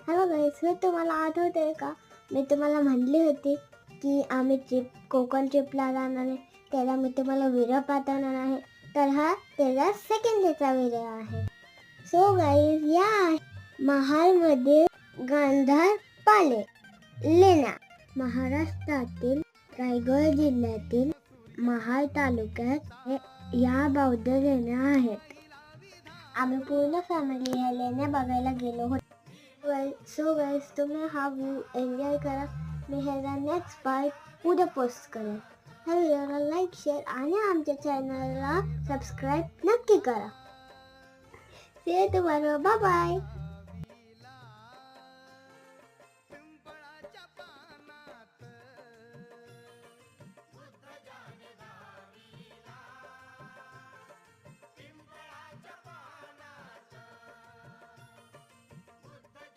Hello गाईस, हे तुम्हाला आठवतंय का? मी तुम्हाला म्हणली होती की आम्ही कोकण ट्रिपला जाणार आहे. त्याला मी तुम्हाला व्हिडिओ पाठवणार आहे. तर हा त्याचा सेकंड डेचा व्हिडिओ आहे. सो गाईस, या महालमध्ये गांधार पाले लेण्या महाराष्ट्रातील रायगड जिल्ह्यातील महाल तालुक्यात या बौद्ध लेण्या आहेत. आम्ही पूर्ण फॅमिली या लेण्या बघायला गेलो होतो. सो गाईस, तुम्ही हा व्ह्यू एन्जॉय करा. मी ह्याचा नेक्स्ट पार्ट उद्या पोस्ट करेन. ह्या व्हिडिओला लाईक, शेअर आणि आमच्या चॅनलला सबस्क्राईब नक्की करा. See you tomorrow. Bye bye.